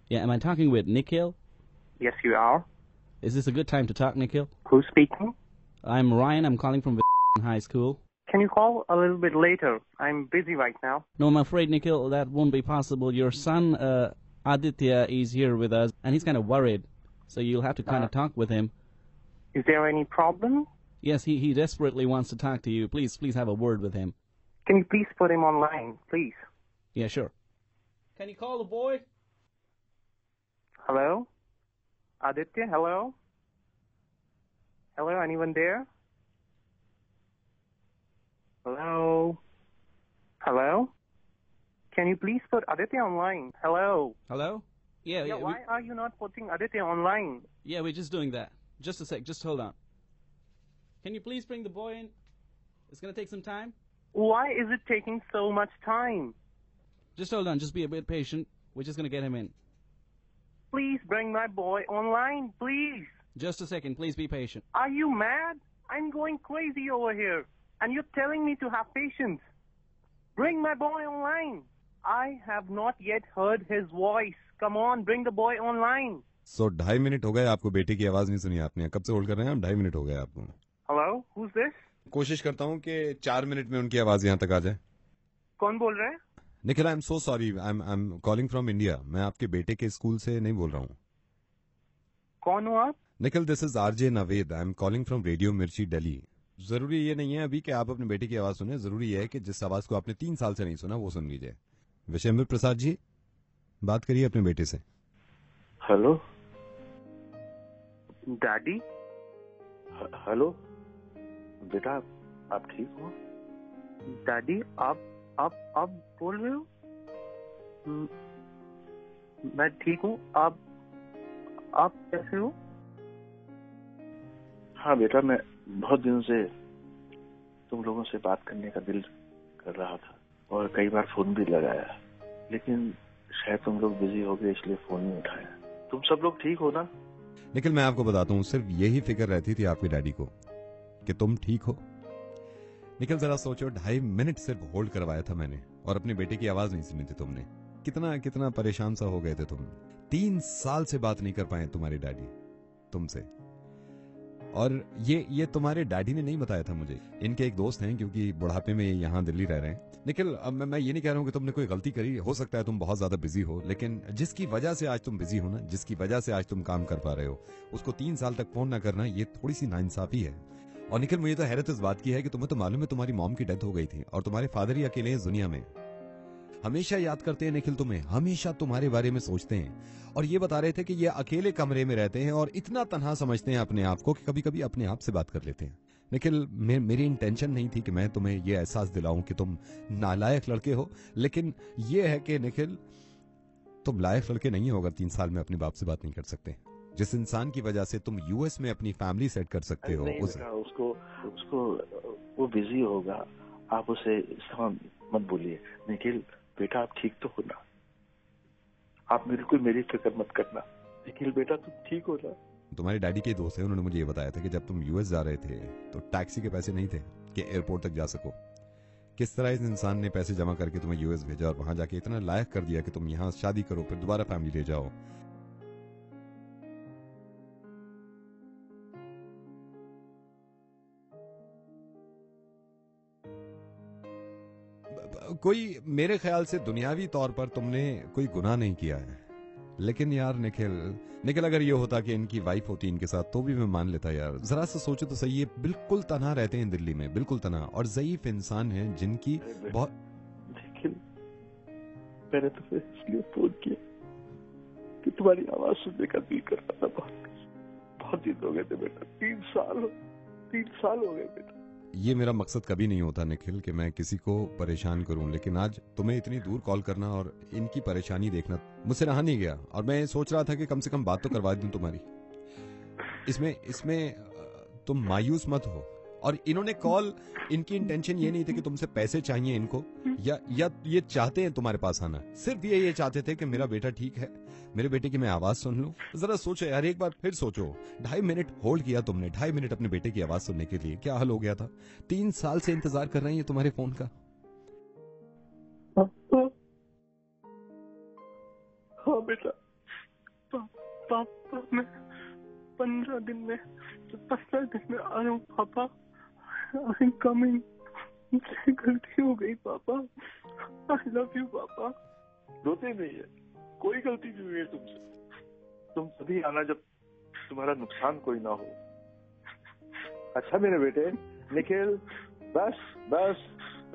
Yeah, am I talking with Nikhil? Yes, you are. Is this a good time to talk, Nikhil? Who's speaking? I'm Ryan. I'm calling from high school. Can you call a little bit later? I'm busy right now. No, I'm afraid, Nikhil, that won't be possible. Your son, Aditya, is here with us, and he's kind of worried. So you'll have to kind of talk with him. Is there any problem? Yes, he desperately wants to talk to you. Please have a word with him. Can you please put him online, please? Yeah, sure. Can you call the boy? Hello? Aditya, hello? Hello, anyone there? Hello? Hello? Can you please put Aditya online? Hello? Hello? Yeah, why are you not putting Aditya online? Yeah, we're just doing that. Just a sec, just hold on. Can you please bring the boy in? It's going to take some time. Why is it taking so much time? Just hold on, just be a bit patient. We're just going to get him in. Please bring my boy online, please. Just a second, please be patient. Are you mad? I'm going crazy over here. And you're telling me to have patience. Bring my boy online. I have not yet heard his voice. Come on, bring the boy online. So 2.5 minute हो गए आपको बेटे की आवाज नहीं सुनी आपने. कब से होल्ड कर रहे हैं हम? 2.5 मिनट हो गए आपको. Hello, who's this? कोशिश करता हूँ कि 4 मिनट में उनकी आवाज यहाँ तक आ जाए. कौन बोल रहा है? निखिल, आई am so sorry. I am calling from India. मैं आपके बेटे के स्कूल से नहीं बोल रहा हूँ. कौन हो आप? Nikhil, this is RJ Naved. I am calling from radio मिर्ची दिल्ली. जरूरी ये नहीं है अभी कि आप अपने बेटे की आवाज सुने. जरूरी है कि जिस आवाज को आपने 3 साल से नहीं सुना वो सुन लीजिए. विशेंद्र प्रसाद जी, बात करिए अपने बेटे से. Hello daddy. हेलो बेटा, आप ठीक हो? डैडी, आप बोल रहे हो? मैं ठीक हूँ. आप कैसे हो? हाँ बेटा, मैं बहुत दिनों से तुम लोगों से बात करने का दिल कर रहा था और कई बार फोन भी लगाया, लेकिन शायद तुम लोग बिजी हो गए इसलिए फोन नहीं उठाया. तुम सब लोग ठीक हो ना? निखिल, मैं आपको बताता हूँ, सिर्फ यही फिक्र रहती थी आपके डैडी को कि तुम ठीक हो. निखिल, जरा सोचो, 2.5 मिनट सिर्फ होल्ड करवाया था मैंने और अपने बेटे की आवाज नहीं सुनी थी तुमने. कितना परेशान सा हो गए थे तुम. 3 साल से बात नहीं कर पाए तुम्हारे डैडी तुमसे. और ये तुम्हारे डैडी ने नहीं बताया था मुझे. इनके एक दोस्त हैं, क्योंकि बुढ़ापे में यहाँ दिल्ली रह रहे हैं. निखिल, अब मैं ये नहीं कह रहा हूँ कि तुमने कोई गलती करी. हो सकता है तुम बहुत ज्यादा बिजी हो, लेकिन जिसकी वजह से आज तुम बिजी हो ना, जिसकी वजह से आज तुम काम कर पा रहे हो, उसको 3 साल तक फोन ना करना, ये थोड़ी सी नाइंसाफी है. और निखिल, मुझे तो हैरत इस बात की है कि तुम्हें तो मालूम है तुम्हारी मॉम की डेथ हो गई थी और तुम्हारे फादर ही अकेले हैं इस दुनिया में. हमेशा याद करते हैं निखिल तुम्हें, हमेशा तुम्हारे बारे में सोचते हैं. और ये बता रहे थे कि ये अकेले कमरे में रहते हैं और इतना तन्हा समझते हैं अपने आप को कि कभी कभी अपने आप से बात कर लेते हैं. निखिल, मेरी इंटेंशन नहीं थी कि मैं तुम्हें ये एहसास दिलाऊं कि तुम नालायक लड़के हो, लेकिन ये है कि निखिल, तुम लायक लड़के नहीं हो अगर 3 साल में अपने बाप से बात नहीं कर सकते. जिस इंसान की वजह से तुम यूएस में अपनी फैमिली सेट कर सकते हो, उसको वो बिजी होगा. आप उसे मत बोलिए. निखिल बेटा, आप ठीक तो हो ना? आप बिल्कुल मेरी फिक्र मत करना. निखिल बेटा, तुम ठीक हो ना? तुम्हारे डैडी के दोस्त है, उन्होंने मुझे ये बताया था कि जब तुम यूएस जा रहे थे तो टैक्सी के पैसे नहीं थे कि एयरपोर्ट तक जा सको. किस तरह इस इंसान ने पैसे जमा करके तुम्हें यूएस भेजा और वहां जाके इतना लायक कर दिया कि तुम यहाँ शादी करो, फिर दोबारा फैमिली ले जाओ. कोई मेरे ख्याल से दुनियावी तौर पर तुमने कोई गुनाह नहीं किया है. लेकिन यार निखिल, अगर ये होता कि इनकी वाइफ होती इनके साथ तो भी मैं मान लेता यार. जरा सा सोचो तो सही, ये बिल्कुल तन्हा रहते हैं दिल्ली में, बिल्कुल तन्हा, और ज़ईफ इंसान हैं जिनकी बहुत. निखिल, मैंने तुम्हें इसलिए फोन किया कि तुम्हारी आवाज सुनने का दिल कर रहा था. बहुत दिन हो गए थे बेटा. 3 साल हो गए बेटा. ये मेरा मकसद कभी नहीं होता निखिल कि मैं किसी को परेशान करूं, लेकिन आज तुम्हें इतनी दूर कॉल करना और इनकी परेशानी देखना मुझसे रहा नहीं गया. और मैं सोच रहा था कि कम से कम बात तो करवा दूं तुम्हारी. इसमें तुम मायूस मत हो. और इन्होंने कॉल, इनकी इंटेंशन ये नहीं थी कि तुमसे पैसे चाहिए इनको, या ये चाहते हैं तुम्हारे पास आना. सिर्फ ये चाहते थे कि मेरा बेटा ठीक है, मेरे बेटे की मैं आवाज सुन लूं. जरा सोचो यार, एक बार फिर सोचो. 2.5 मिनट होल्ड किया तुमने, 2.5 मिनट अपने बेटे की आवाज सुनने के लिए. क्या हाल हो गया था? 3 साल से इंतजार कर रहे हैं तुम्हारे फोन का. हाँ बेटा, पापा मैं 15 दिन में आ रहा हूँ पापा। I am coming. मुझसे गलती हो गई पापा। आई लव यू पापा। रोते नहीं है, कोई गलती नहीं हुई है तुमसे। तुम तभी आना जब तुम्हारा नुकसान कोई ना हो। अच्छा मेरे बेटे निखिल, बस बस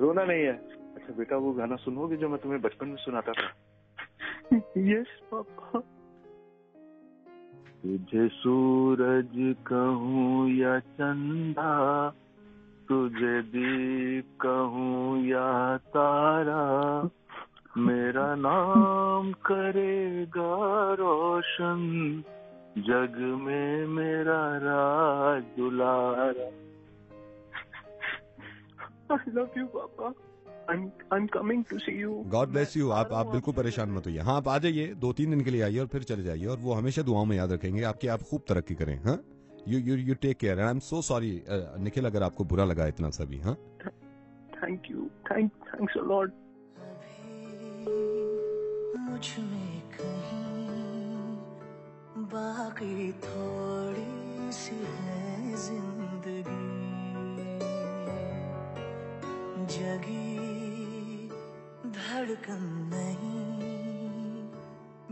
रोना नहीं है। अच्छा बेटा वो गाना सुनोगे जो मैं तुम्हें बचपन में सुनाता था? Yes papa. तुझे सूरज कहूँ या चंदा, तुझे दीप कहूँ या तारा, मेरा नाम करेगा रोशन, जग में मेरा राज दुलारा। I love you पापा। I'm coming to see you। God bless you. आप बिल्कुल परेशान मत होइए। हाँ आप आ जाइए, 2-3 दिन के लिए आइए और फिर चले जाइए, और वो हमेशा दुआओं में याद रखेंगे आपकी। आप खूब तरक्की करें। हाँ you take care and I am so sorry Nikhil अगर आपको बुरा लगा इतना सभी। हाँ thank you, thanks a lot. मुझ में कहीं बाकी थोड़ी सी है जिंदगी, जगी धड़कन नहीं,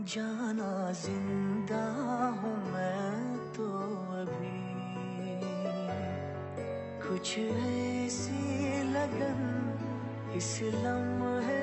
जाना जिंदा हूँ मैं तो अभी। कुछ ऐसी लगन इस लम्हे